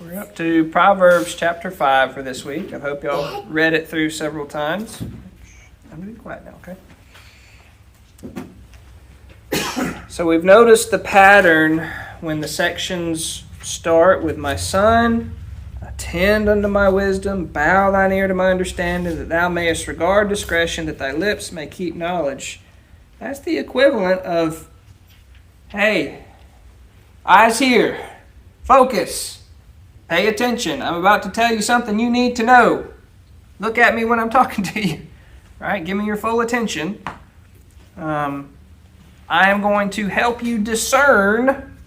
We're up to Proverbs chapter 5 for this week. I hope y'all read it through several times. I'm going to be quiet now, okay? So we've noticed the pattern when the sections start with my son, attend unto my wisdom, bow thine ear to my understanding, that thou mayest regard discretion, that thy lips may keep knowledge. That's the equivalent of, hey, eyes here, focus. Pay attention. I'm about to tell you something you need to know. Look at me when I'm talking to you. All right? Give me your full attention. I am going to help you discern,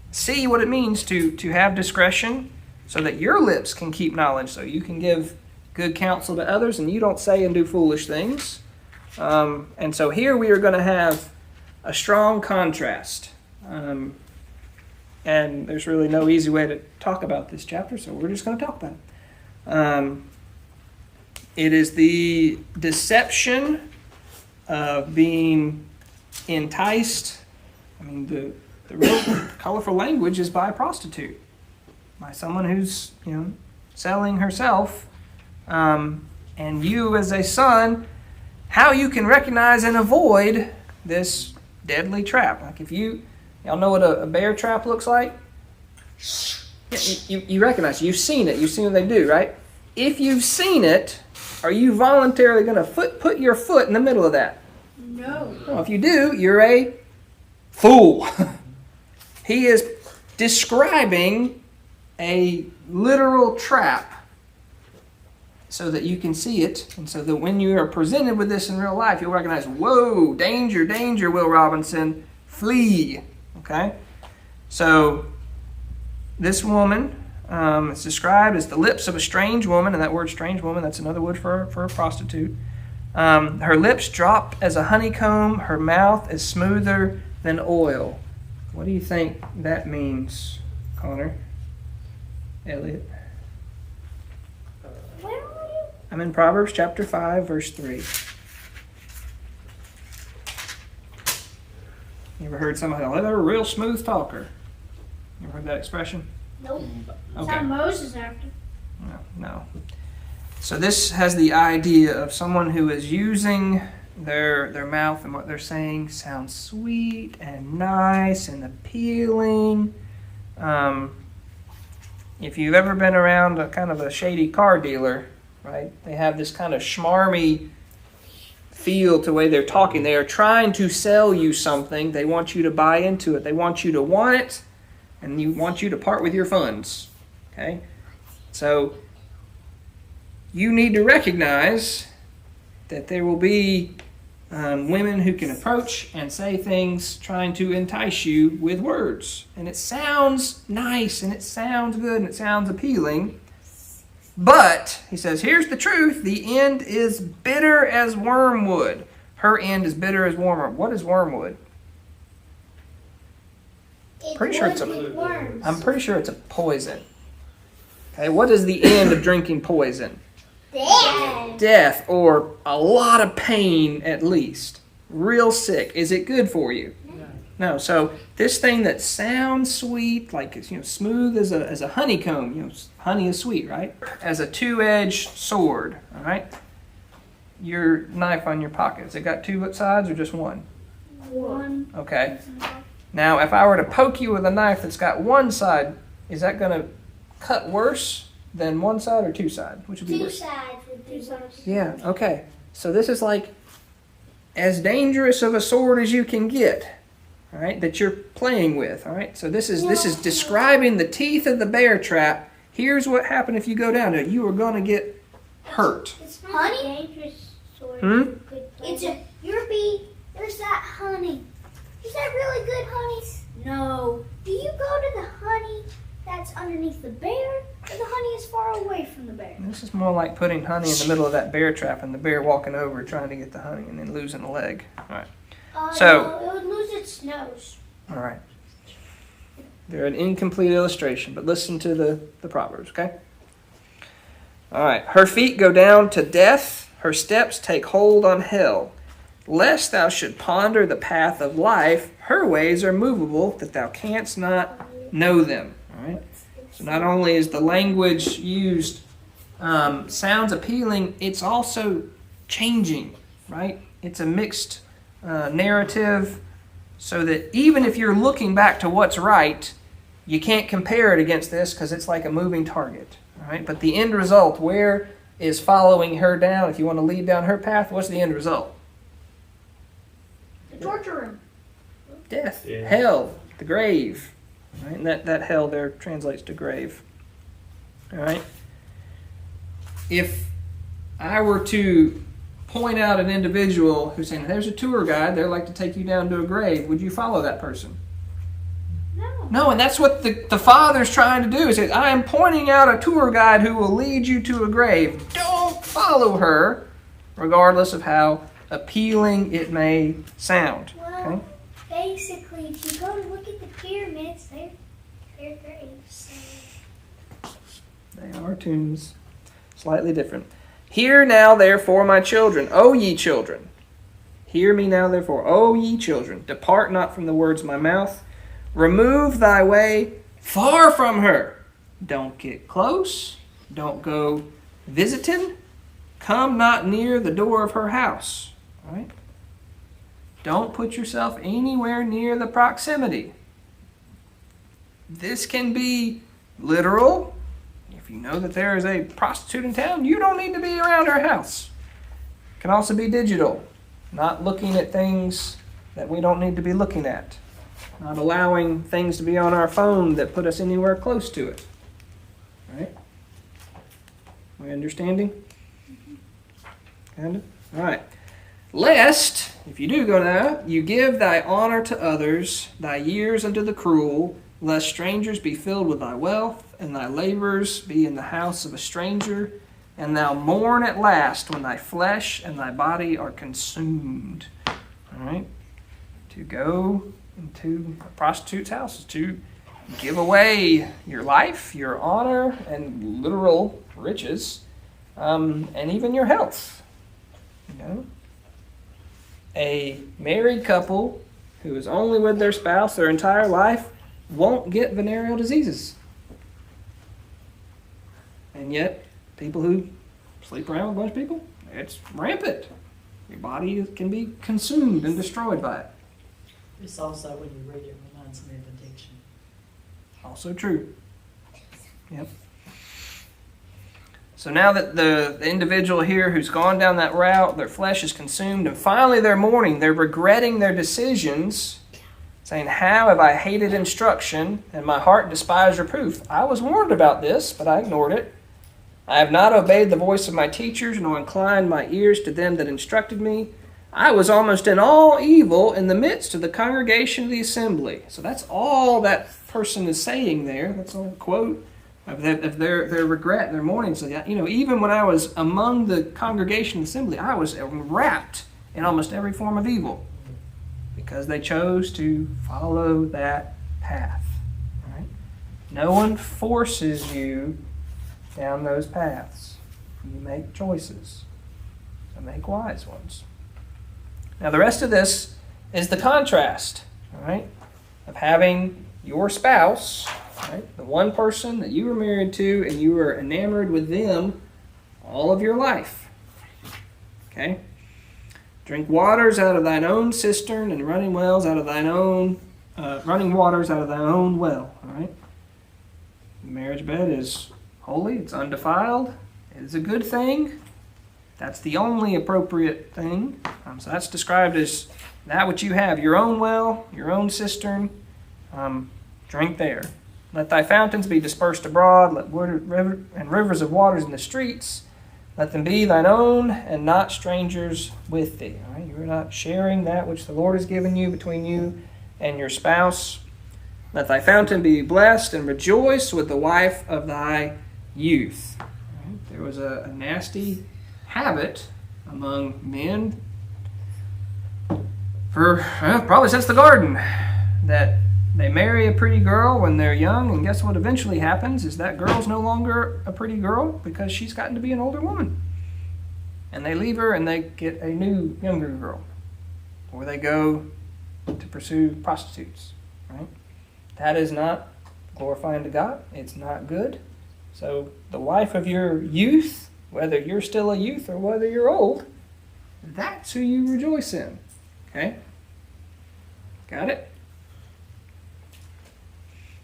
see what it means to have discretion so that your lips can keep knowledge, so you can give good counsel to others and you don't say and do foolish things. And so here we are going to have a strong contrast. And there's really no easy way to talk about this chapter, so we're just going to talk about it. It is the deception of being enticed. I mean, the real colorful language is by a prostitute, by someone who's selling herself. And you as a son, how you can recognize and avoid this deadly trap. Like if y'all know what a bear trap looks like? You recognize it. You've seen it. You've seen what they do, right? If you've seen it, are you voluntarily going to put your foot in the middle of that? No. Well, if you do, you're a fool. He is describing a literal trap so that you can see it, and so that when you are presented with this in real life, you'll recognize, whoa, danger, danger, Will Robinson, flee. Okay? So, this woman is described as the lips of a strange woman, and that word strange woman, that's another word for a prostitute. Her lips drop as a honeycomb, her mouth is smoother than oil. What do you think that means, Connor? Elliot? Where are you? I'm in Proverbs chapter 5, verse 3. You ever heard somebody go, they're a real smooth talker? You ever heard that expression? Nope. That's Okay. how Moses acted. No. So this has the idea of someone who is using their mouth, and what they're saying sounds sweet and nice and appealing. If you've ever been around a kind of a shady car dealer, right? They have this kind of schmarmy feel to the way they're talking. They are trying to sell you something. They want you to buy into it. They want you to want it, and you want you to part with your funds. Okay? So you need to recognize that there will be women who can approach and say things trying to entice you with words. And it sounds nice, and it sounds good, and it sounds appealing. But, he says, here's the truth. The end is bitter as wormwood. Her end is bitter as wormwood. What is wormwood? I'm pretty sure it's a poison. Okay, what is the end of drinking poison? Death, or a lot of pain at least. Real sick. Is it good for you? No. So this thing that sounds sweet, like it's smooth as a honeycomb. Honey is sweet, right? As a two-edged sword. All right. Your knife on your pocket. Has it got two sides or just one? One. Okay. Now, if I were to poke you with a knife that's got one side, is that going to cut worse than one side or two sides? Which would be worse? Two sides. Yeah, okay. So this is like as dangerous of a sword as you can get, all right, that you're playing with, all right? So this is describing the teeth of the bear trap. Here's what happened if you go down to it. You are going to get hurt. It's not a dangerous sword. It's a Europe. There's that honey. Is that really good honey? No. Do you go to the honey that's underneath the bear, or the honey is far away from the bear? This is more like putting honey in the middle of that bear trap and the bear walking over trying to get the honey and then losing a leg. All right. No, it would lose its nose. All right. They're an incomplete illustration, but listen to the Proverbs, okay? All right. Her feet go down to death. Her steps take hold on hell. Lest thou should ponder the path of life, her ways are movable, that thou canst not know them. All right. So not only is the language used sounds appealing, it's also changing, right? It's a mixed narrative, so that even if you're looking back to what's right, you can't compare it against this because it's like a moving target, right? But the end result, where is following her down? If you want to lead down her path, what's the end result? The torture room. Death, Yeah. hell, the grave, right? And that hell there translates to grave. All right. If I were to point out an individual who's saying, there's a tour guide, they'd like to take you down to a grave, would you follow that person? No. No, and that's what the Father's trying to do. Is that I am pointing out a tour guide who will lead you to a grave. Don't follow her, regardless of how appealing it may sound. Okay? Well, basically, if you go to look at the pyramids, they're graves. They are tombs. Slightly different. Hear now, therefore, my children, O ye children. Hear me now, therefore, O ye children. Depart not from the words of my mouth. Remove thy way far from her. Don't get close. Don't go visiting. Come not near the door of her house. All right? Don't put yourself anywhere near the proximity. This can be literal. If you know that there is a prostitute in town, you don't need to be around her house. It can also be digital. Not looking at things that we don't need to be looking at. Not allowing things to be on our phone that put us anywhere close to it. Right? We understanding? Kind of? All right. Lest, if you do go now, you give thy honor to others, thy years unto the cruel, lest strangers be filled with thy wealth, and thy labors be in the house of a stranger, and thou mourn at last when thy flesh and thy body are consumed. All right? To go into a prostitute's house is to give away your life, your honor, and literal riches, and even your health. You know? A married couple who is only with their spouse their entire life won't get venereal diseases. And yet, people who sleep around with a bunch of people, it's rampant. Your body can be consumed and destroyed by it. It's also, when you read it, reminds me of addiction. Also true. Yep. So now that the individual here who's gone down that route, their flesh is consumed, and finally they're mourning, they're regretting their decisions, saying, how have I hated instruction, and my heart despised reproof? I was warned about this, but I ignored it. I have not obeyed the voice of my teachers, nor inclined my ears to them that instructed me. I was almost in all evil in the midst of the congregation of the assembly. So that's all that person is saying there. That's all a quote of their regret, their mourning. So, even when I was among the congregation of the assembly, I was wrapped in almost every form of evil because they chose to follow that path. Right? No one forces you down those paths. You make choices. So make wise ones. Now the rest of this is the contrast, all right, of having your spouse, right, the one person that you were married to and you were enamored with them all of your life. Okay? Drink waters out of thine own cistern and running wells out of thine own, running waters out of thine own well, all right? The marriage bed is holy, it's undefiled, it is a good thing. That's the only appropriate thing. So that's described as that which you have, your own well, your own cistern, drink there. Let thy fountains be dispersed abroad, let rivers of waters in the streets. Let them be thine own and not strangers with thee. All right? You are not sharing that which the Lord has given you between you and your spouse. Let thy fountain be blessed and rejoice with the wife of thy youth. All right? There was a nasty habit among men for probably since the garden that they marry a pretty girl when they're young, and guess what eventually happens is that girl's no longer a pretty girl because she's gotten to be an older woman, and they leave her and they get a new younger girl, or they go to pursue prostitutes. Right? That is not glorifying to God. It's not good. So the wife of your youth, whether you're still a youth or whether you're old, that's who you rejoice in. Okay? Got it?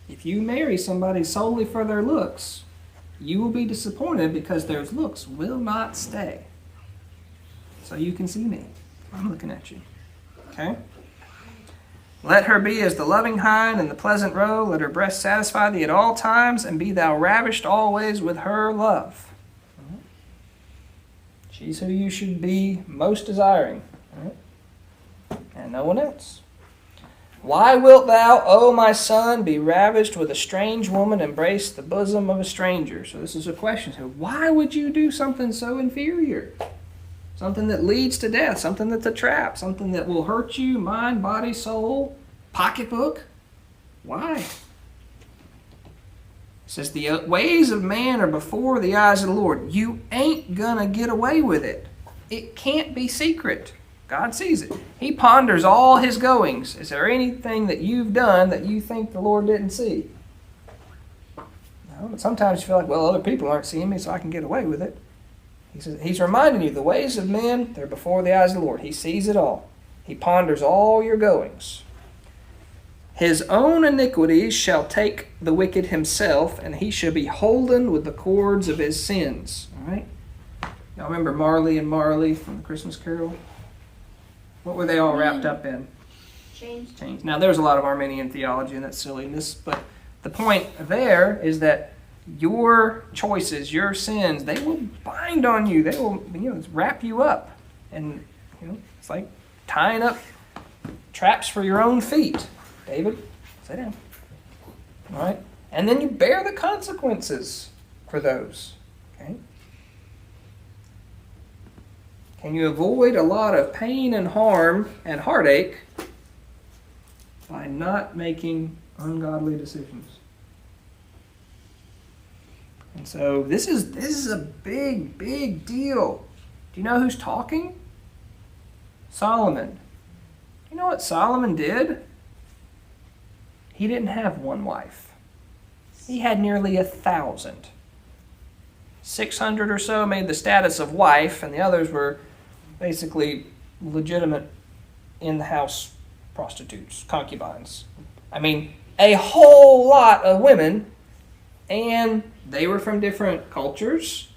If you marry somebody solely for their looks, you will be disappointed because their looks will not stay. So you can see me. I'm looking at you. Okay? Let her be as the loving hind and the pleasant roe. Let her breast satisfy thee at all times, and be thou ravished always with her love. She's who you should be most desiring. And no one else. Why wilt thou, O my son, be ravished with a strange woman, embrace the bosom of a stranger? So this is a question. So why would you do something so inferior? Something that leads to death, something that's a trap, something that will hurt you, mind, body, soul, pocketbook. Why? It says the ways of man are before the eyes of the Lord. You ain't gonna get away with it. It can't be secret. God sees it. He ponders all his goings. Is there anything that you've done that you think the Lord didn't see? No, but sometimes you feel like, well, other people aren't seeing me, so I can get away with it. He says, he's reminding you, the ways of men, they're before the eyes of the Lord. He sees it all. He ponders all your goings. His own iniquities shall take the wicked himself, and he shall be holden with the cords of his sins. All right? Y'all remember Marley and Marley from the Christmas Carol? What were they all wrapped up in? Chains. Now, there's a lot of Arminian theology, and that's silliness, but the point there is that your choices, your sins, they will bind on you. They will, wrap you up. And, it's like tying up traps for your own feet. David, sit down. All right? And then you bear the consequences for those. Okay? Can you avoid a lot of pain and harm and heartache by not making ungodly decisions? And so this is a big, big deal. Do you know who's talking? Solomon. Do you know what Solomon did? He didn't have one wife. He had nearly 1,000. 600 or so made the status of wife, and the others were basically legitimate in-the-house prostitutes, concubines. I mean, a whole lot of women, and they were from different cultures,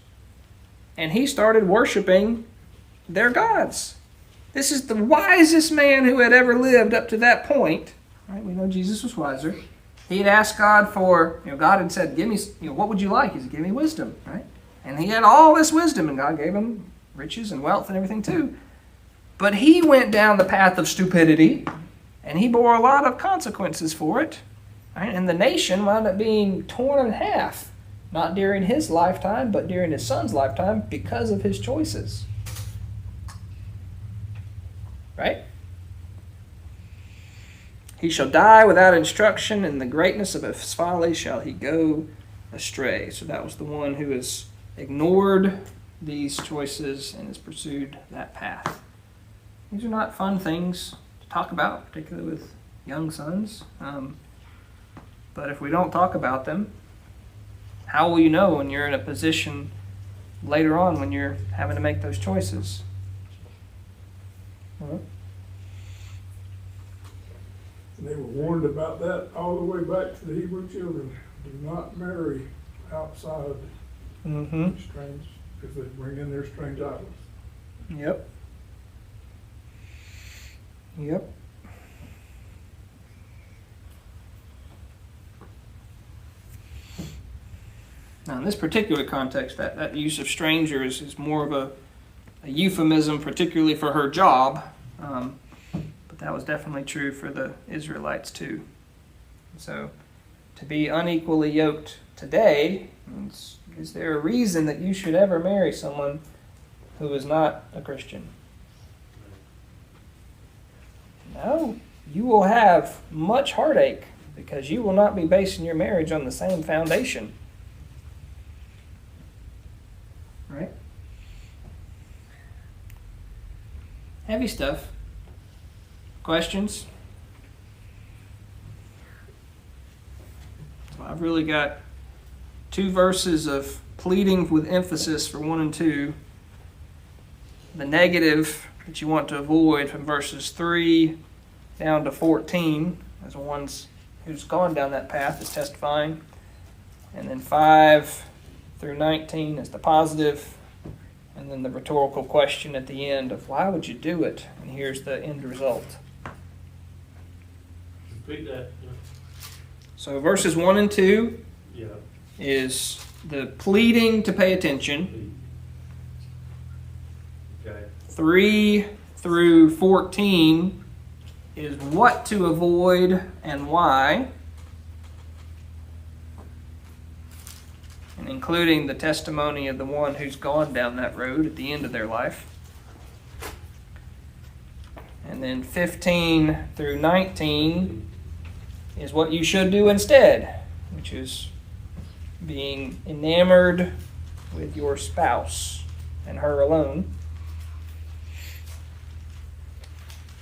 and he started worshiping their gods. This is the wisest man who had ever lived up to that point. Right? We know Jesus was wiser. He had asked God for, God had said, give me, what would you like? He said, give me wisdom, right? And he had all this wisdom, and God gave him riches and wealth and everything too. But he went down the path of stupidity, and he bore a lot of consequences for it. Right? And the nation wound up being torn in half, not during his lifetime, but during his son's lifetime because of his choices. Right? He shall die without instruction, and the greatness of his folly shall he go astray. So that was the one who has ignored these choices and has pursued that path. These are not fun things to talk about, particularly with young sons. But if we don't talk about them, how will you know when you're in a position later on when you're having to make those choices? And they were warned about that all the way back to the Hebrew children. Do not marry outside strange, because they bring in their strange idols. Yep. Now, in this particular context, that use of stranger is more of a euphemism, particularly for her job. But that was definitely true for the Israelites too. So, to be unequally yoked today means, is there a reason that you should ever marry someone who is not a Christian? No. You will have much heartache because you will not be basing your marriage on the same foundation. Right? Heavy stuff. Questions? That's why I I've really got 2 verses of pleading with emphasis for 1 and 2. The negative that you want to avoid from verses 3 down to 14 as one's who's gone down that path is testifying. And then 5 through 19 is the positive. And then the rhetorical question at the end of why would you do it? And here's the end result. Repeat that. So verses 1 and 2 Yeah. is the pleading to pay attention. Okay. 3 through 14 is what to avoid and why, and including the testimony of the one who's gone down that road at the end of their life. And then 15 through 19 is what you should do instead, which is being enamored with your spouse and her alone.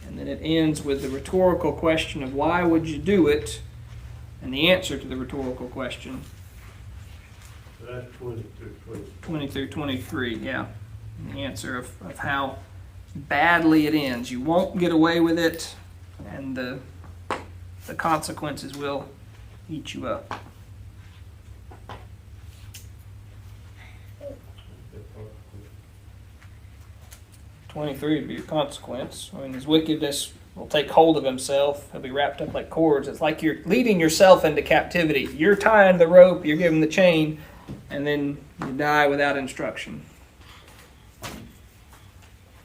And then it ends with the rhetorical question of why would you do it, and the answer to the rhetorical question. So that's 20 through 20. 20 through 23, yeah. And the answer of how badly it ends. You won't get away with it, and the consequences will eat you up. 23 would be a consequence. I mean, his wickedness will take hold of himself. He'll be wrapped up like cords. It's like you're leading yourself into captivity. You're tying the rope, you're giving the chain, and then you die without instruction.